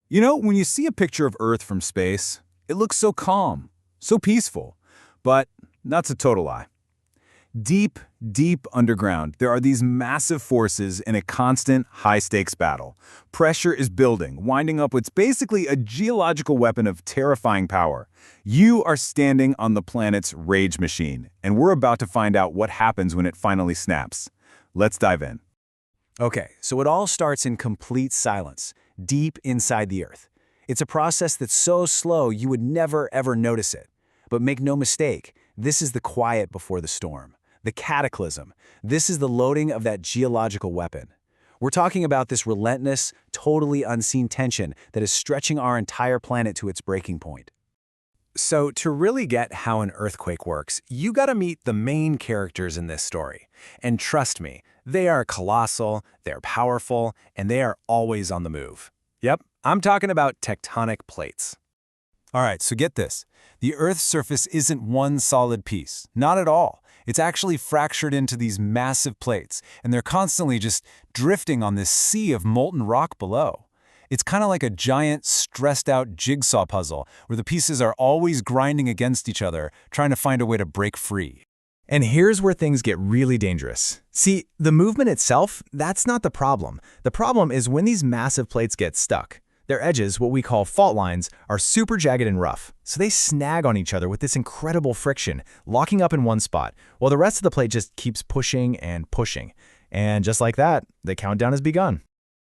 You know, when you see a picture of Earth from space, it looks so calm, so peaceful. But that's a total lie. Deep, deep underground, there are these massive forces in a constant, high-stakes battle. Pressure is building, winding up what's basically a geological weapon of terrifying power. You are standing on the planet's rage machine, and we're about to find out what happens when it finally snaps. Let's dive in. Okay, so it all starts in complete silence, deep inside the Earth. It's a process that's so slow you would never ever notice it. But make no mistake, this is the quiet before the storm, the cataclysm. This is the loading of that geological weapon. We're talking about this relentless, totally unseen tension that is stretching our entire planet to its breaking point. So to really get how an earthquake works, you gotta meet the main characters in this story. And trust me, they are colossal, they're powerful, and they are always on the move. Yep, I'm talking about tectonic plates. All right, so get this. The Earth's surface isn't one solid piece, not at all. It's actually fractured into these massive plates, and they're constantly just drifting on this sea of molten rock below. It's kind of like a giant, stressed-out jigsaw puzzle where the pieces are always grinding against each other, trying to find a way to break free. And here's where things get really dangerous. See, the movement itself, that's not the problem. The problem is when these massive plates get stuck. Their edges, what we call fault lines, are super jagged and rough, so they snag on each other with this incredible friction, locking up in one spot, while the rest of the plate just keeps pushing and pushing. And just like that, the countdown has begun.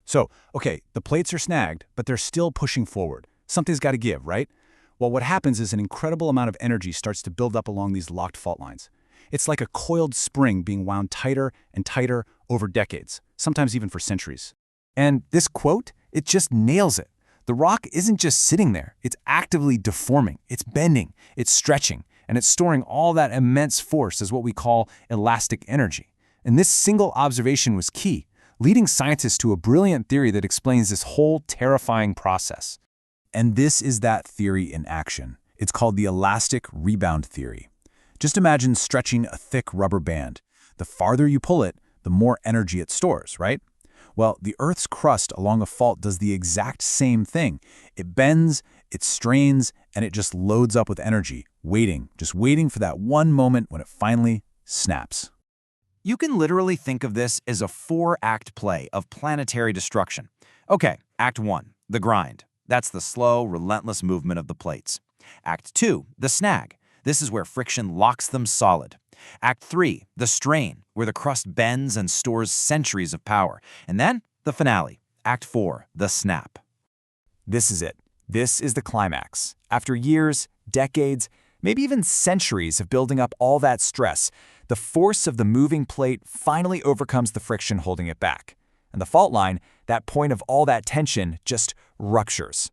So, okay, the plates are snagged, but they're still pushing forward. Something's got to give, right? Well, what happens is an incredible amount of energy starts to build up along these locked fault lines. It's like a coiled spring being wound tighter and tighter over decades, sometimes even for centuries. And this quote, it just nails it. The rock isn't just sitting there, it's actively deforming, it's bending, it's stretching, and it's storing all that immense force as what we call elastic energy. And this single observation was key, leading scientists to a brilliant theory that explains this whole terrifying process. And this is that theory in action. It's called the elastic rebound theory. Just imagine stretching a thick rubber band. The farther you pull it, the more energy it stores, right? Well, the Earth's crust along a fault does the exact same thing. It bends, it strains, and it just loads up with energy, just waiting for that one moment when it finally snaps. You can literally think of this as a 4-act play of planetary destruction. Okay, Act 1, the grind. That's the slow, relentless movement of the plates. Act 2, the snag. This is where friction locks them solid. Act 3, the strain, where the crust bends and stores centuries of power. And then, the finale, Act 4, the snap. This is it. This is the climax. After years, decades, maybe even centuries of building up all that stress, the force of the moving plate finally overcomes the friction holding it back. And the fault line, that point of all that tension, just ruptures.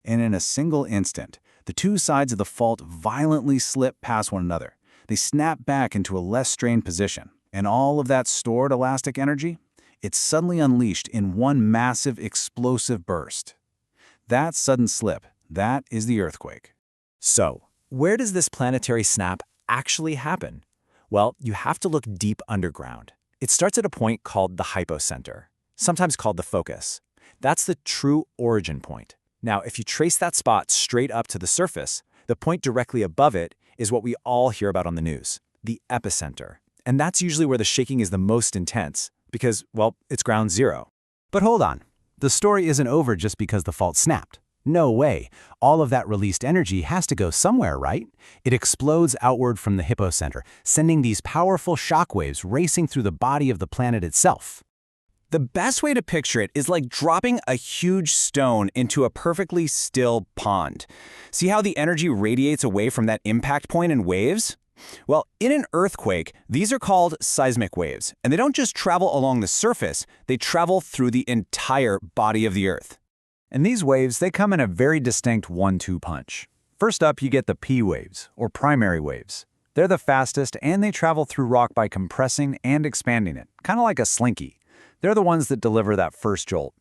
And in a single instant, the two sides of the fault violently slip past one another. They snap back into a less strained position. And all of that stored elastic energy, it's suddenly unleashed in one massive explosive burst. That sudden slip, that is the earthquake. So, where does this planetary snap actually happen? Well, you have to look deep underground. It starts at a point called the hypocenter, sometimes called the focus. That's the true origin point. Now, if you trace that spot straight up to the surface, the point directly above it is what we all hear about on the news, the epicenter. And that's usually where the shaking is the most intense because, well, it's ground zero. But hold on. The story isn't over just because the fault snapped. No way. All of that released energy has to go somewhere, right? It explodes outward from the hypocenter, sending these powerful shockwaves racing through the body of the planet itself. The best way to picture it is like dropping a huge stone into a perfectly still pond. See how the energy radiates away from that impact point in waves? Well, in an earthquake, these are called seismic waves, and they don't just travel along the surface, they travel through the entire body of the Earth. And these waves, they come in a very distinct 1-2 punch. First up, you get the P waves, or primary waves. They're the fastest, and they travel through rock by compressing and expanding it, kind of like a slinky. They're the ones that deliver that first jolt.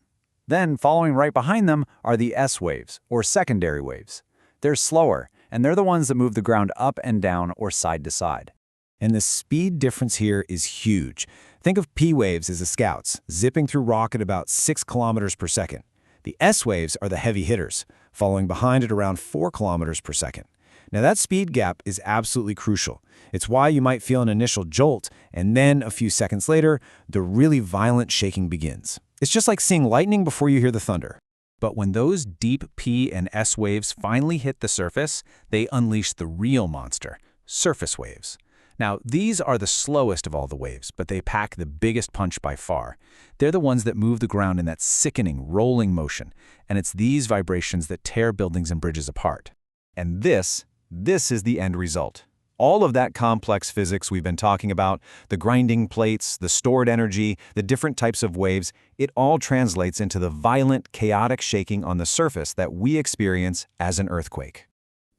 Then, following right behind them are the S waves, or secondary waves. They're slower, and they're the ones that move the ground up and down or side to side. And the speed difference here is huge. Think of P waves as the scouts, zipping through rock at about 6 kilometers per second. The S waves are the heavy hitters, following behind at around 4 kilometers per second. Now that speed gap is absolutely crucial. It's why you might feel an initial jolt, and then a few seconds later, the really violent shaking begins. It's just like seeing lightning before you hear the thunder. But when those deep P and S waves finally hit the surface, they unleash the real monster, surface waves. Now, these are the slowest of all the waves, but they pack the biggest punch by far. They're the ones that move the ground in that sickening, rolling motion, and it's these vibrations that tear buildings and bridges apart. And this is the end result. All of that complex physics we've been talking about, the grinding plates, the stored energy, the different types of waves, it all translates into the violent, chaotic shaking on the surface that we experience as an earthquake.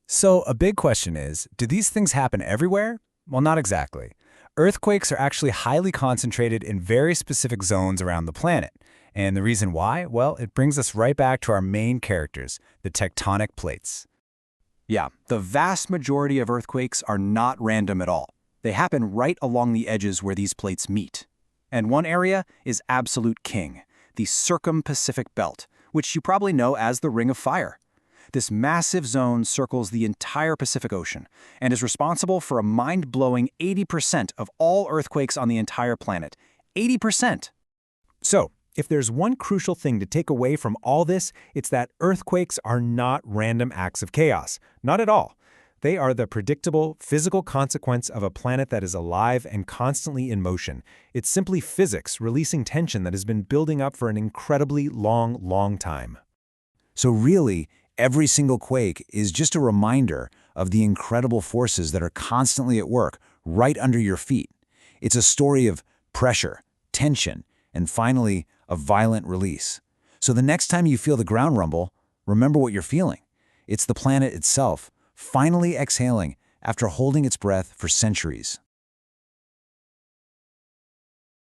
So a big question is, do these things happen everywhere? Well, not exactly. Earthquakes are actually highly concentrated in very specific zones around the planet. And the reason why? Well, it brings us right back to our main characters, the tectonic plates. Yeah, the vast majority of earthquakes are not random at all. They happen right along the edges where these plates meet. And one area is absolute king, the Circum-Pacific Belt, which you probably know as the Ring of Fire. This massive zone circles the entire Pacific Ocean and is responsible for a mind-blowing 80% of all earthquakes on the entire planet. 80%! So, if there's one crucial thing to take away from all this, it's that earthquakes are not random acts of chaos. Not at all. They are the predictable, physical consequence of a planet that is alive and constantly in motion. It's simply physics releasing tension that has been building up for an incredibly long time. So really, every single quake is just a reminder of the incredible forces that are constantly at work right under your feet. It's a story of pressure, tension, and finally, a violent release. So the next time you feel the ground rumble, remember what you're feeling. It's the planet itself, finally exhaling after holding its breath for centuries.